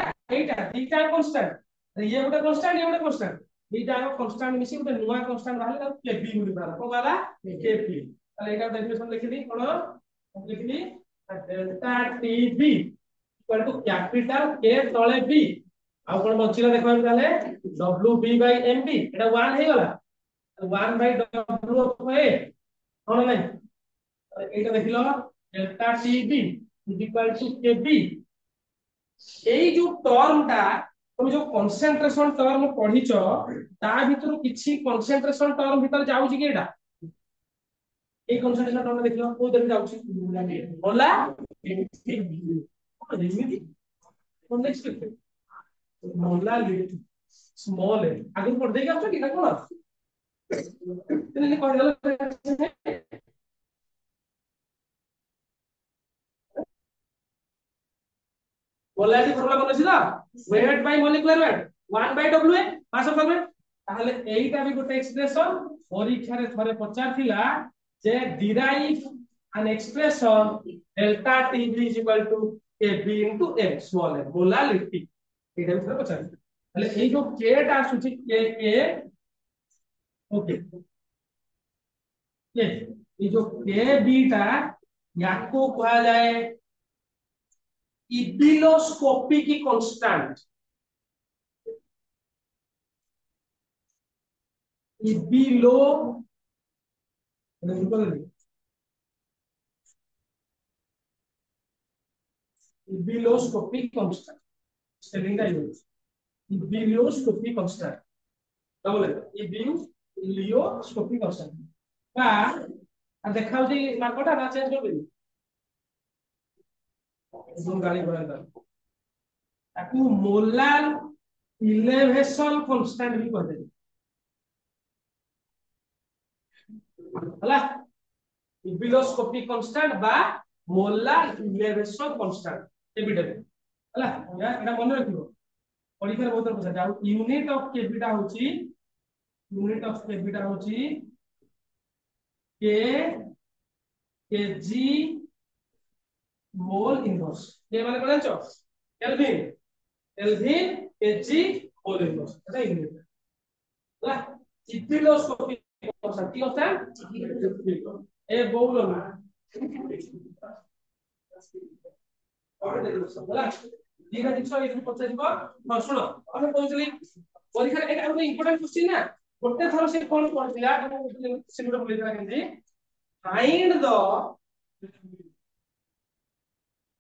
दीटा कांस्टेंट ये गोटे कांस्टेंट ये गोटे कांस्टेंट दीटा कांस्टेंट मिसी गोटे नुवा कांस्टेंट बाहले ता केबी बोली बाला को बाला केबी ताले एटा डेफिनेशन लिखि दी कोन लिखि दी delta TB equal to capital K तळे बी आ कोन बचिला देखबा ताले W B by M B एटा 1 हे गला 1 by w of a कोन नै एटा देखिलो delta TB is equal to KB एई जो टर्म ता तुम जो कंसंट्रेशन टर्म पढिचो ता भितर किछि कंसंट्रेशन टर्म भितर जाउची कि एटा ए कंसंट्रेशन टर्म देखिलो को देबे जाउची होला रिमिति कोन नेक्स्ट होला स्मॉल है आगे पढ़ देगा आपको कि कोन ini kau jalan molarity formula কোন ছিল weight by molecular weight 1 by W mass of solvent তাহলে এইটা भी ଗୋଟେ এক্সপ্রেশন পরীক্ষারে থরে পচারଥିଲା যে derive an expression delta t is equal to kb into m small m molarity এটা থরে পচারছিল তাহলে এই যে k টা আসুচি k a ओके ये जो के बीटा याको कहा जाए इबिलोस्कोपिक कांस्टेंट इबिलो इबिलोस्कोपिक कांस्टेंट स्पेलिंग का use इबिलोस्कोपिक constant double ebullioscopic constant का देखा जी मार्कटा ना चेंज कर देबी एकदम गाड़ी बना दर ताकू मोलार इलेवेशन कांस्टेंट भी कर देबी हला इबिलोस्कोपिक कांस्टेंट बा मोलार इलेवेशन कांस्टेंट एबिडेट हला या एटा मन रखिबो परीक्षा बहुत प्रश्न जाउ यूनिट ऑफ केबिटा होची यूनिट ऑफ केबिटा होची के केजी मोल इनवर्स ये माने कोन जानो kelvin kelvin KG mole inverse एटा यूनिट हला इबिलोस्कोपिक कांस्टेंट की कांस्टेंट ए बोलो ना दिना जिंस एथि पचाइबो न सुनो हम कहउछली परीक्षा एटा ଗୋଟେ इंपोर्टेंट क्वेश्चन ना गोटे थर से कोन पढिला similar बोलिला केंदी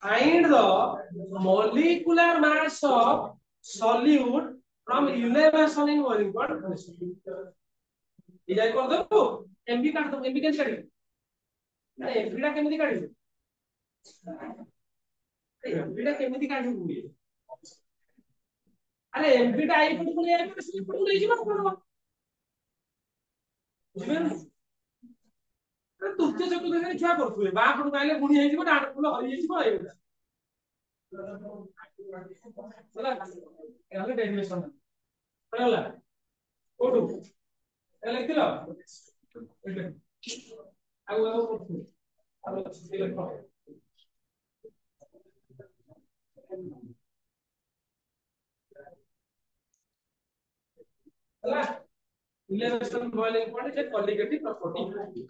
find the molecular mass of solute from elevation in boiling point इजाई कर दो एमबी काट दो एमबी कैसे काटी ना एमबी टा केमिति काटी एमबी टा केमिति काटी हुए अरे एमबी टा आई पट कोनी आई पट सी पट ले जिबा कोन बुझिबे तुझे जो तुझे छुआ करथुए बा पट काइले गुणी हे जिबो डाट फुल हरि हे जिबो एबा चला एले डेरिवेशन होला कोडु एले किलो एले आउ करथु आउ एले को होला इलेवेशन बॉइलिंग पॉइंट जे कॉलिगेटिव प्रॉपर्टी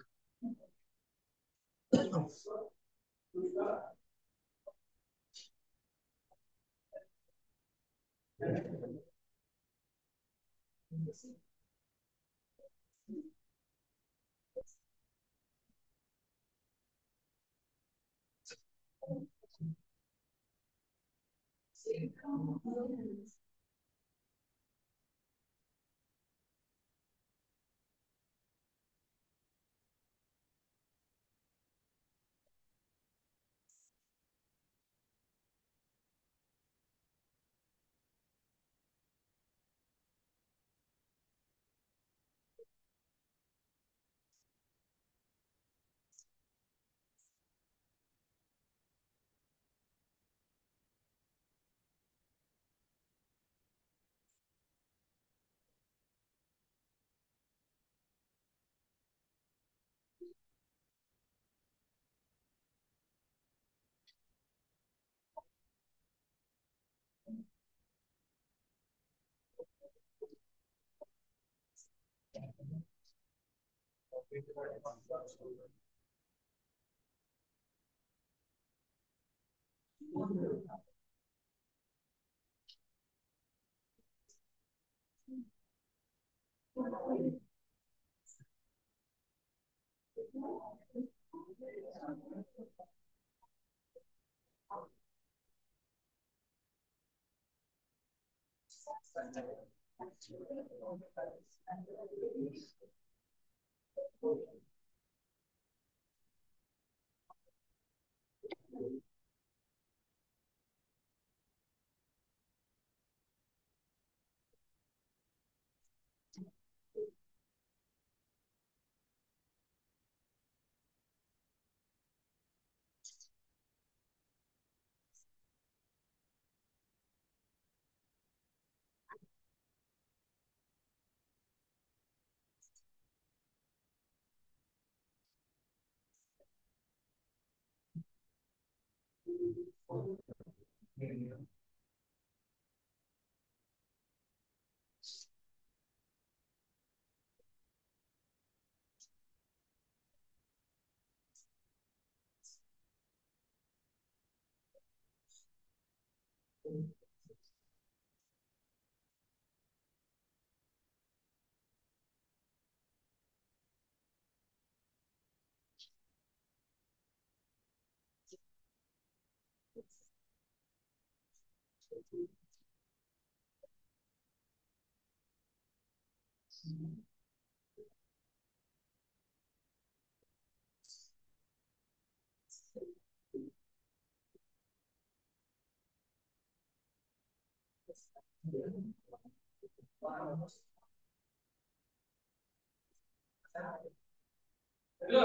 हेलो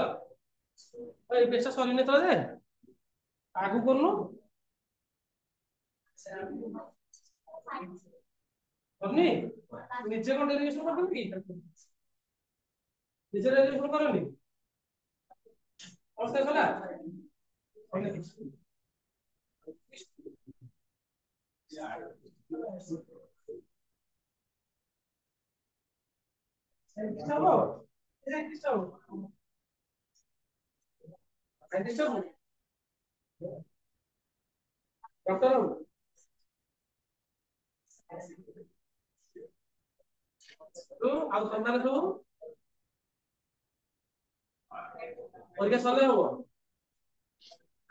भाई पेशा सॉरी नहीं तो दे आगू करनो अपनी नीचे कौन डेरिवेशन कर दूंगी नीचे डेरिवेशन करोनी और से खला डॉक्टर तू ଆଉ ତମମାନେ ସବୁ ପରୀକ୍ଷା ସଲେ ହବ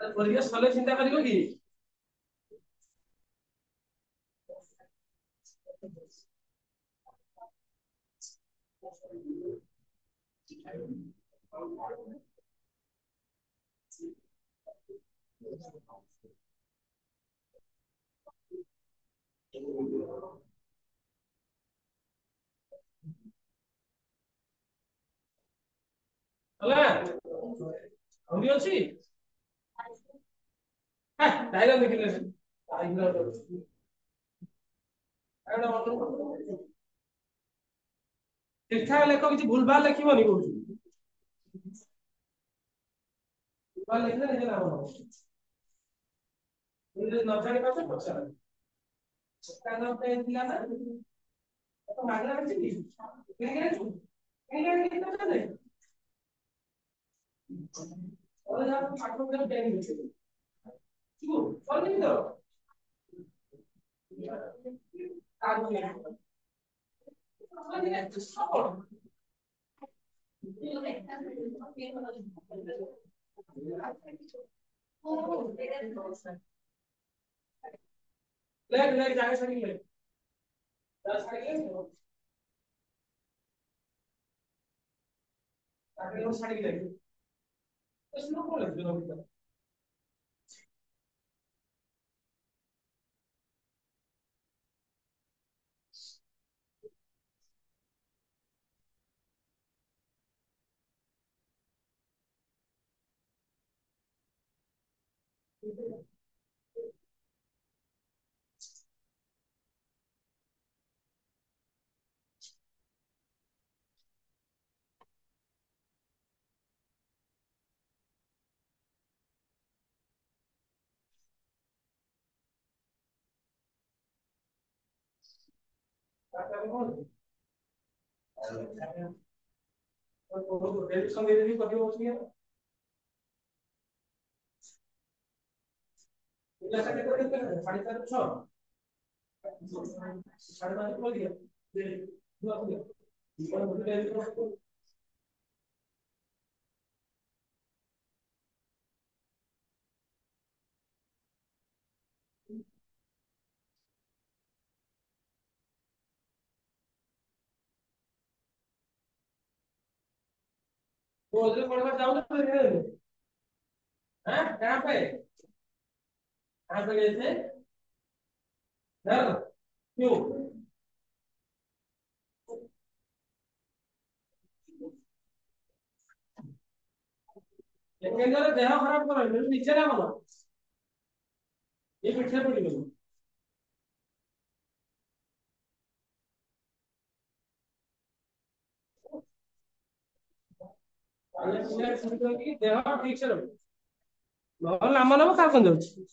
ପରୀକ୍ଷା ସଲେ ଚିନ୍ତା କରିବ କି ହେଲା ଅଣ୍ଡି ଅଛି ହେ ଡାଇଗ୍ରାମ ଦେଖିଲେ ଡାଇଗ୍ରାମ ଏଟା ମନେ ଠିକ ଠାକ ଲେଖ କିଛି ଭୁଲ ଭାଲ ଲେଖିବନି କହୁଛି ଭୁଲ ଭାଲ ଲେଖିଲେ ନିଜେ ଲାଭ ହବ ଯଦି ନ ଜାଣି ପାରୁଛ ପଚାର କାନ ଥିଲା ନା ତ ମାଗଣା ଅଛି କି କିଣିକି ଆଣିଛୁ କିଣିକି ଆଣିକି ପଚାରେ और यार पाठ में मेरा टाइम नहीं है क्यों और नहीं दो काम नहीं है और ये तो सब ले ले जाके सही ले 10 साड़ी ले ताकि वो साड़ी ले इसमें कौन है जो टेलीविजन दे दी कभी होती है जैसा कि तो कितने 4.5 5.5 बोल दिया दे दो हो गया और मुझे टेलीविजन वो उधर पढ़ना चाहूँ तो हैं कहाँ पे गए थे डर क्यों लेकिन जरा देह खराब करो मेरे नीचे ना बोलो ये पीछे पड़ी गई ये सुन की देह ठीक से रहो नहले नाम नब का कौन जाଉଛି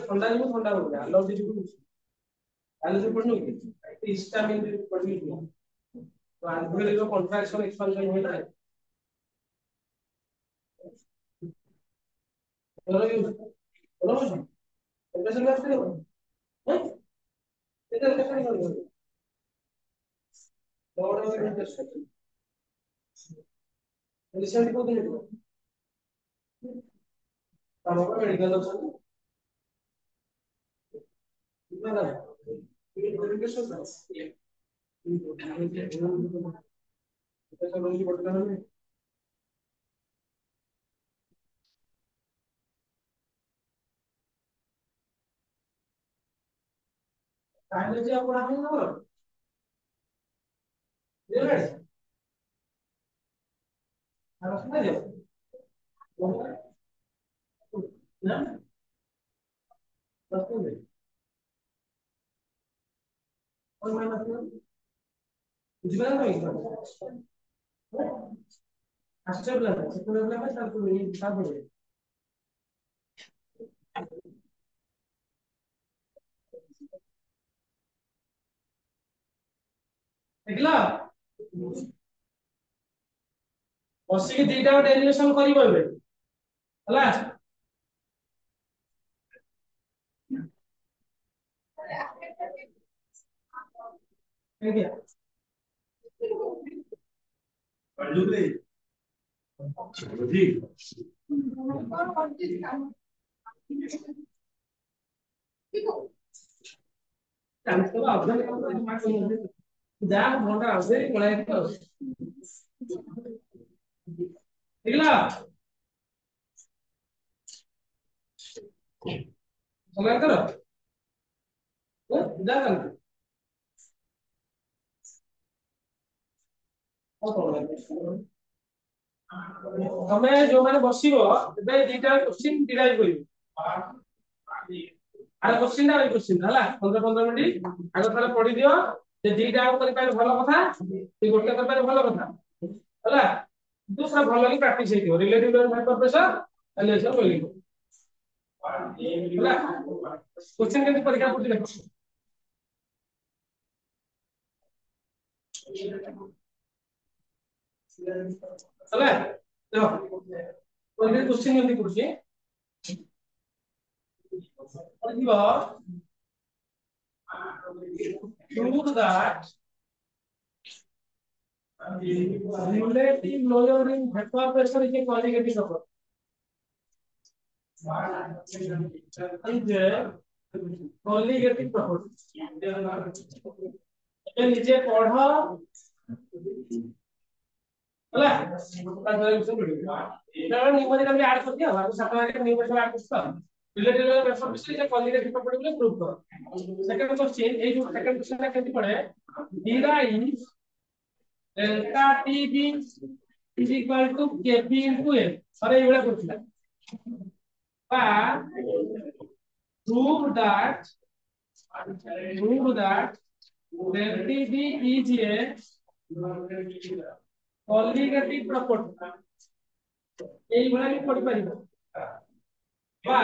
ଥଣ୍ଡା ଯିବ ଥଣ୍ଡା ହବ ଆଲର୍ଜି ଯିବ ଆଲର୍ଜି ପଡୁନି କି ହିଷ୍ଟାମିନ ପଡୁନି ତ ଆଲଭେଓଲାର କଣ୍ଟ୍ରାକ୍ସନ ଏକ୍ସପାନ୍ସନ ହେଲା ରହୁଛି ଏବେ ଆସିବ କେତେ କେତେ କରିବ ଦୌଡ଼ ରିସେଣ୍ଟ କୋଉ ଦିନ ତମ ମେଡିକାଲ ଅଛନ୍ତି ନା ତାହେଲେ ଯେ ଆପଣ ଆପଣଙ୍କର ବୁଝିଲେ ଆଉ ସୁଣାଯାଉ ନା ବୁଝିପାରିଲେ ଆଶ୍ଚର୍ଯ୍ୟ ତାପରେ ଦେଖିଲ ବସିକି ଦିଟା ଡେରିଭେସନ କରିବ ଏବେ ହେଲା ଆଜ୍ଞା ଯା ଘଣ୍ଟା ଆସେ ପଳାଇ ଦେଖିଲା ସମୟ କର ଯା ତମେ ଯୋଉମାନେ ବସିବ ଏବେ ଦିଟା କୋଶ୍ଚିନ୍ ଡିରାଇଭ୍ କରିବ ଆର କୋଶ୍ଚିନ୍ ଟା ଏଇ କୋଶ୍ଚିନ୍ ହେଲା 15 ମିନିଟ୍ ଆଗ ଥରେ ପଢି ଦିଅ ଯେ ଦିଟା ଆଗ କରିପାରିଲେ ଭଲ କଥା ସେ ଗୋଟେ କରିପାରିଲେ ଭଲ କଥା ହେଲା କିନ୍ତୁ ସେଟା ଭଲ କି ପ୍ରାକ୍ଟିସ ହେଇଥିବ ରିଲେଟିଭ୍ ଭେକ୍ଟର ପ୍ରେସର ରିଲେସନ ମିଳିବ ହେଲା କୋଶ୍ଚିନ୍ କେମିତି ପରୀକ୍ଷା ପଡୁଛି ଦେଖ ହେଲା ଦେଖ କୋଶ୍ଚିନ୍ କେମିତି ପଡୁଛି prove that relative lowering vector pressure is a colligating number. Is a colligating property. ये नीचे पढ़ो ହେଲା ତାପରେ ବିଷୟ ପଢିବା ଏଟା ନ୍ୟୁମରିକାଲ ବି ଆଡ୍ କରିଦିଅ ଆଉ ସାତ ମାର୍କ ନ୍ୟୁମରିକାଲ ଆଡ୍ କରିଦିଅ ରିଲେଟିଭ୍ ପ୍ରେସର ବିଷୟ ଯେ କଲିଗେଟିଭ୍ ପ୍ରପର୍ଟି ବୋଲି ପ୍ରୁଭ କର ସେକେଣ୍ଡ क्वेश्चन ଏଇ जो सेकंड क्वेश्चन ଟା କେମିତି पढ़े derive delta tb is equal to kb into a अरे ये वाला क्वेश्चन বা prove that del tb is a colligative property এই ভଳି আমি পড়ি পারিব বা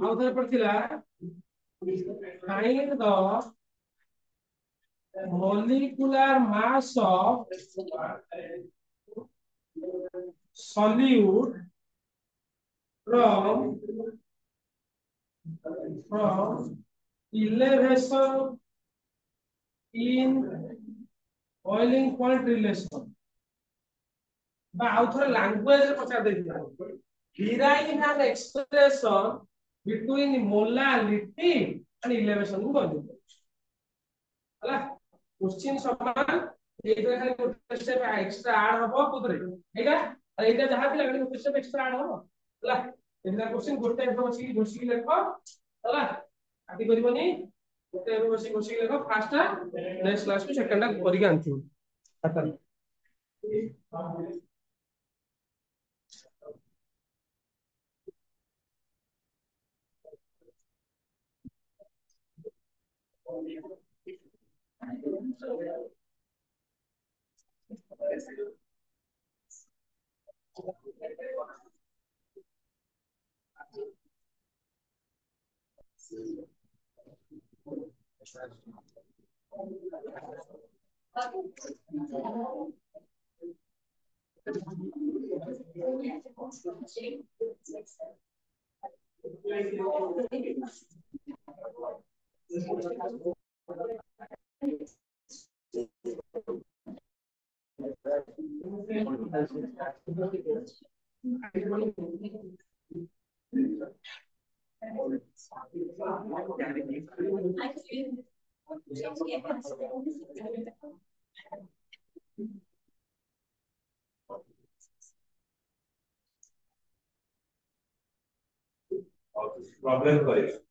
ଆଉ ଥରେ ପଡିଥିଲା find the molecular mass of solute from elevation in boiling point relation বা ଆଉ ଥରେ language ରେ ପଚାର ଦେଇଥିଲା derive an expression between molality and elevation କୁ କହିଦେଇଥିଲା ହେଲା क्वेश्चन समान एइटा खाली ଗୋଟେ स्टेप एक्स्ट्रा ऐड हबो कोतरे एइटा एइटा जहा थिला खाली ଗୋଟେ स्टेप एक्स्ट्रा ऐड हबो ହେଲା एइटा क्वेश्चन ଗୋଟେ एबो बसी घोषी लेखो ହେଲା आदि करबनी ଗୋଟେ एबो बसी घोषी लेखो फर्स्ट नेक्स्ट क्लास को सेकंड टा करिक आनथि खाता प्रॉब्लम करेगा